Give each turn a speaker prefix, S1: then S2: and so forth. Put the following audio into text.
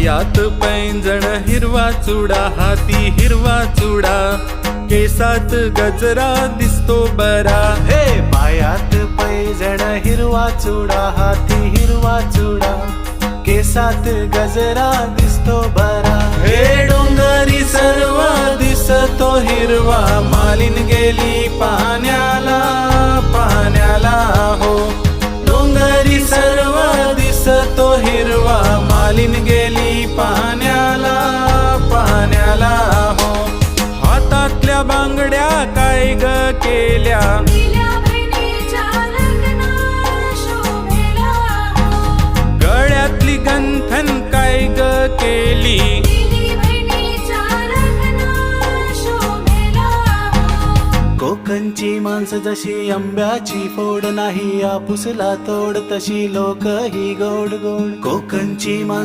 S1: पायात पैंजण हिरवा चुडा, हाती हिरवा चुडा, केसात गजरा दिसतो बरा.
S2: हे पायात पैजण हिरवा चुडा, हाती हिरवा चुडा, केसात गजरा दिसतो बरा.
S1: हे डोंगरी सर्व दिसतो हिरवा, मालिन गेली पाण्याला पाण्याला हो. डोंगरी सर्व दिसतो हिरवा, मालिन गेली पाण्याला पाण्याला हो. हातातल्या बांगड्या काय ग केल्या, गळ्यातली गंठन काय ग केली.
S2: कोकणची माणसं जशी आंब्याची फोड, नाही आपुसला तोड, तशी लोक ही गोड गोड. कोकणची माणसं